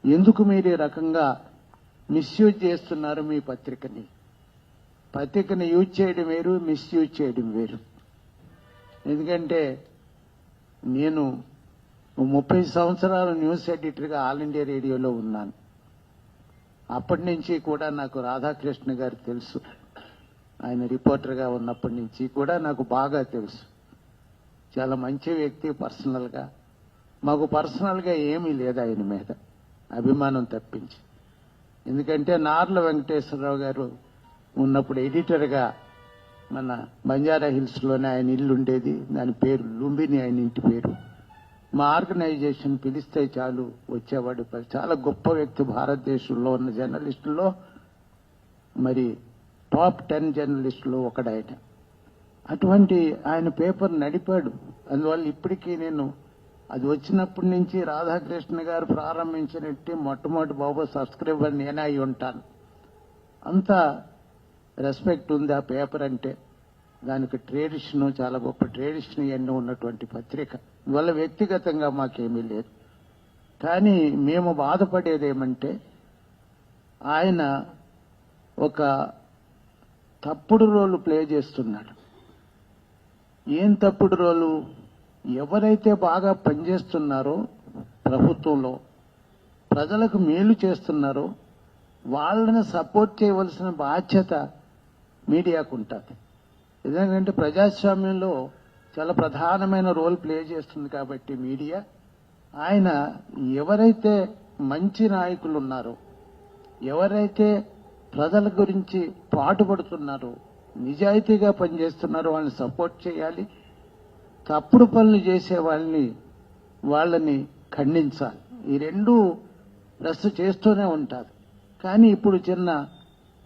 ఎందుకు మీరు ఈ రకంగా మిస్యూజ్ చేస్తున్నారు మీ పత్రికని? పత్రికని యూజ్ చేయడం వేరు, మిస్యూజ్ చేయడం వేరు. ఎందుకంటే నేను 30 సంవత్సరాలు న్యూస్ ఎడిటర్గా ఆల్ ఇండియా రేడియోలో ఉన్నాను. అప్పటి నుంచి కూడా నాకు రాధాకృష్ణ గారు తెలుసు. ఆయన రిపోర్టర్గా ఉన్నప్పటి నుంచి కూడా నాకు బాగా తెలుసు. చాలా మంచి వ్యక్తి. పర్సనల్గా మాకు పర్సనల్గా ఏమీ లేదు ఆయన మీద, అభిమానం తప్పించి. ఎందుకంటే నార్ల వెంకటేశ్వరరావు గారు ఉన్నప్పుడు ఎడిటర్గా మన బంజారా హిల్స్లోనే ఆయన ఇల్లు ఉండేది. దాని పేరు లుంబిని, ఆయన ఇంటి పేరు. మా ఆర్గనైజేషన్ పిలిస్తే చాలు వచ్చేవాడు. చాలా గొప్ప వ్యక్తి. భారతదేశంలో ఉన్న జర్నలిస్టుల్లో మరి టాప్ 10 జర్నలిస్టులో ఒకడాయన. అటువంటి ఆయన పేపర్ నడిపాడు. అందువల్ల ఇప్పటికీ నేను అది వచ్చినప్పటి నుంచి రాధాకృష్ణ గారు ప్రారంభించినట్టు మొట్టమొదటి బాబు సబ్స్క్రైబర్ నేనే అయి ఉంటాను. అంత రెస్పెక్ట్ ఉంది ఆ పేపర్ అంటే. దానికి ట్రెడిషను, చాలా గొప్ప ట్రెడిషన్ ఎన్నో ఉన్నటువంటి పత్రిక. అందువల్ల వ్యక్తిగతంగా మాకేమీ లేదు. కానీ మేము బాధపడేది ఏమంటే ఆయన ఒక తప్పుడు రోలు ప్లే చేస్తున్నాడు. ఏం తప్పుడు రోలు? ఎవరైతే బాగా పనిచేస్తున్నారో, ప్రభుత్వంలో ప్రజలకు మేలు చేస్తున్నారో వాళ్ళని సపోర్ట్ చేయవలసిన బాధ్యత మీడియాకు ఉంటుంది. ఎందుకంటే ప్రజాస్వామ్యంలో చాలా ప్రధానమైన రోల్ ప్లే చేస్తుంది కాబట్టి మీడియా. ఆయన ఎవరైతే మంచి నాయకులు ఉన్నారో, ఎవరైతే ప్రజల గురించి పాటుపడుతున్నారో, నిజాయితీగా పనిచేస్తున్నారో వాళ్ళని సపోర్ట్ చేయాలి. తప్పుడు పనులు చేసే వాళ్ళని ఖండించాలి. ఈ రెండు రస్తు చేస్తూనే ఉంటారు. కానీ ఇప్పుడు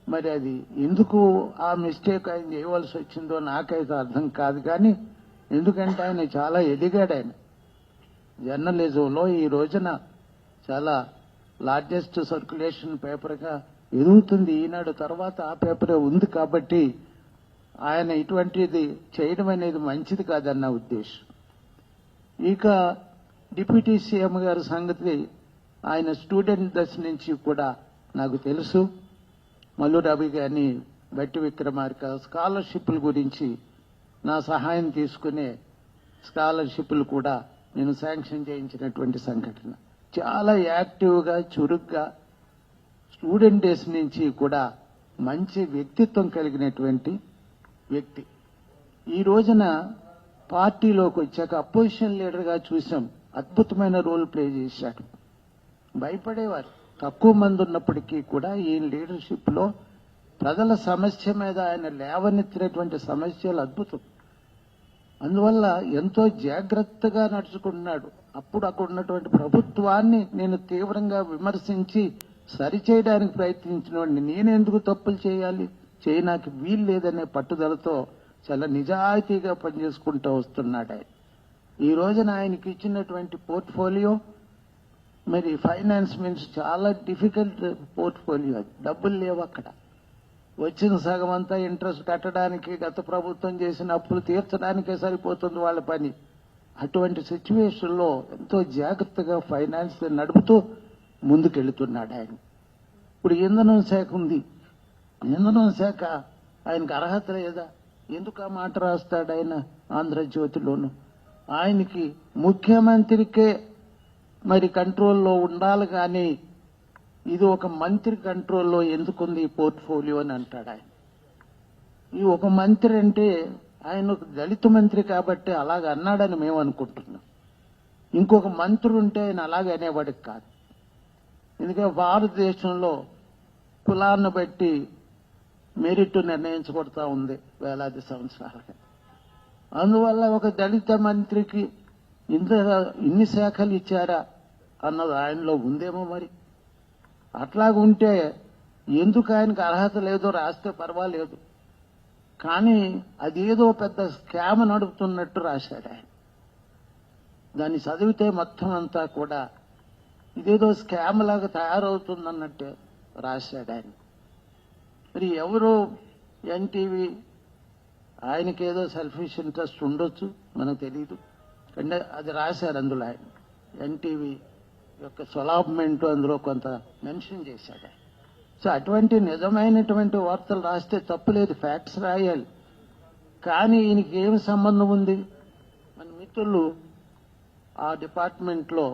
మరి అది ఎందుకు ఆ మిస్టేక్ ఆయన చేయవలసి వచ్చిందో నాకైతే అర్థం కాదు. కానీ ఎందుకంటే ఆయన చాలా ఎదిగాడు. ఆయన జర్నలిజంలో ఈ రోజున చాలా లార్జెస్ట్ సర్క్యులేషన్ పేపర్గా ఎదుగుతుంది. ఈనాడు తర్వాత ఆ పేపరే ఉంది. కాబట్టి ఆయన ఇటువంటిది చేయడం అనేది మంచిది కాదన్న ఉద్దేశం. ఇక డిప్యూటీ సీఎం గారి సంగతి, ఆయన స్టూడెంట్ దశ నుంచి కూడా నాకు తెలుసు. మల్లు రవి గారిని, బట్టి విక్రమార్క స్కాలర్షిప్ల గురించి నా సహాయం తీసుకునే స్కాలర్షిప్లు కూడా నేను శాంక్షన్ చేయించినటువంటి సంఘటన. చాలా యాక్టివ్గా, చురుగ్గా స్టూడెంట్ డేస్ నుంచి కూడా మంచి వ్యక్తిత్వం కలిగినటువంటి వ్యక్తి. ఈ రోజున పార్టీలోకి వచ్చాక అపోజిషన్ లీడర్గా చూసాం. అద్భుతమైన రోల్ ప్లే చేశాడు. భయపడేవారు తక్కువ మంది ఉన్నప్పటికీ కూడా ఈ లీడర్షిప్ లో ప్రజల సమస్య మీద ఆయన లేవనెత్తినటువంటి సమస్యలు అద్భుతం. అందువల్ల ఎంతో జాగ్రత్తగా నడుచుకుంటున్నాడు. అప్పుడు అక్కడ ఉన్నటువంటి ప్రభుత్వాన్ని నేను తీవ్రంగా విమర్శించి సరిచేయడానికి ప్రయత్నించిన వాడిని. నేనెందుకు తప్పులు చేయాలి, చేయడానికి వీలు లేదనే పట్టుదలతో చాలా నిజాయితీగా పనిచేసుకుంటూ వస్తున్నాడు ఆయన. ఈ రోజున ఆయనకి ఇచ్చినటువంటి పోర్ట్ఫోలియో, మరి ఫైనాన్స్ మీన్స్ చాలా డిఫికల్ట్ పోర్ట్ఫోలియో. అది డబ్బులు లేవు అక్కడ. వచ్చిన సగం అంతా ఇంట్రెస్ట్ కట్టడానికి, గత ప్రభుత్వం చేసిన అప్పులు తీర్చడానికే సరిపోతుంది వాళ్ళ పని. అటువంటి సిచ్యువేషన్లో ఎంతో జాగ్రత్తగా ఫైనాన్స్ నడుపుతూ ముందుకెళ్తున్నాడు ఆయన. ఇప్పుడు ఇంధనం శాఖ ఉంది. ఇంధనం శాఖ ఆయనకు అర్హత లేదా? ఎందుకు ఆ మాట రాస్తాడు ఆయన ఆంధ్రజ్యోతిలోను? ఆయనకి ముఖ్యమంత్రికే మరి కంట్రోల్లో ఉండాలి, కానీ ఇది ఒక మంత్రి కంట్రోల్లో ఎందుకుంది ఈ పోర్ట్ఫోలియో అని అంటాడు ఆయన. ఈ ఒక మంత్రి అంటే ఆయన ఒక దళిత మంత్రి కాబట్టి అలాగ అన్నాడని మేము అనుకుంటున్నాం. ఇంకొక మంత్రి ఉంటే ఆయన అలాగే అనేవాడికి కాదు. ఎందుకంటే భారతదేశంలో కులాన్ని బట్టి మెరిట్ నిర్ణయించబడుతూ ఉంది వేలాది సంవత్సరాలుగా. అందువల్ల ఒక దళిత మంత్రికి ఇన్ని శాఖలు ఇచ్చారా అన్నది ఆయనలో ఉందేమో. మరి అట్లాగుంటే ఎందుకు ఆయనకు అర్హత లేదో రాస్తే పర్వాలేదు, కానీ అదేదో పెద్ద స్కామ్ నడుపుతున్నట్టు రాశాడు ఆయన. దాన్ని చదివితే మొత్తం అంతా కూడా ఇదేదో స్కామ్ లాగా తయారవుతుందన్నట్టు రాశాడు ఆయన. మరి ఎవరో ఎన్టీవీ, ఆయనకేదో సెల్ఫిష్ ఇంట్రెస్ట్ ఉండొచ్చు, మనకు తెలియదు. అంటే అది రాశారు అందులో ఆయన. ఎన్టీవీ యొక్క స్వలాభమెంట్ అందులో కొంత మెన్షన్ చేశాడు. సో అటువంటి నిజమైనటువంటి వార్తలు రాస్తే తప్పులేదు, ఫ్యాక్ట్స్ రాయాలి. కానీ ఈయనకి ఏమి సంబంధం ఉంది? మన మిత్రులు ఆ డిపార్ట్మెంట్లో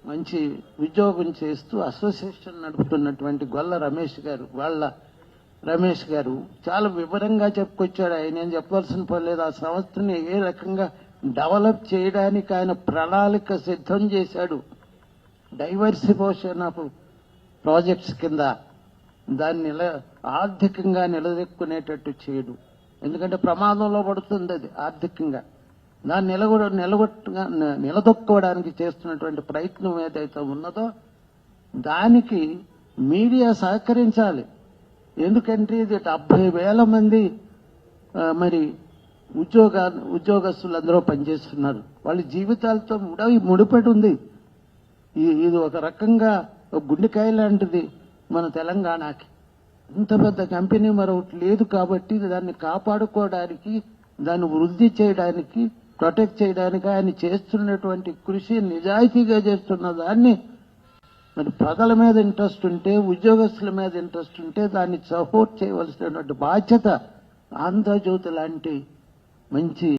మంచి ఉద్యోగం చేస్తూ అసోసియేషన్ నడుపుతున్నటువంటి గొల్ల రమేష్ గారు చాలా వివరంగా చెప్పుకొచ్చాడు. ఆయన ఏం చెప్పవలసిన పర్లేదు. ఆ సంస్థని ఏ రకంగా డెవలప్ చేయడానికి ఆయన ప్రణాళిక సిద్ధం చేశాడు. డైవర్సిఫికేషన్ ఆఫ్ ప్రాజెక్ట్స్ కింద దాన్ని ఆర్థికంగా నిలదొక్కునేటట్టు చేయడు. ఎందుకంటే ప్రమాదంలో పడుతుంది అది ఆర్థికంగా. దాన్ని నిలదొక్కుకోవడానికి చేస్తున్నటువంటి ప్రయత్నం ఏదైతే ఉన్నదో దానికి మీడియా సహకరించాలి. ఎందుకంటే ఇది 70,000 మంది మరి ఉద్యోగస్తులు అందరూ పనిచేస్తున్నారు. వాళ్ళ జీవితాలతో ముడిపడి ఉంది. ఇది ఒక రకంగా గుండెకాయ లాంటిది మన తెలంగాణకి. ఇంత పెద్ద కంపెనీ మరొకటి లేదు కాబట్టి దాన్ని కాపాడుకోవడానికి, దాన్ని వృద్ధి చేయడానికి, ప్రొటెక్ట్ చేయడానికి ఆయన చేస్తున్నటువంటి కృషి నిజాయితీగా చేస్తున్న దాన్ని మరి ప్రజల మీద ఇంట్రెస్ట్ ఉంటే, ఉద్యోగస్తుల మీద ఇంట్రెస్ట్ ఉంటే దాన్ని సపోర్ట్ చేయవలసినటువంటి బాధ్యత ఆంధ్రజ్యోతి లాంటి మంచి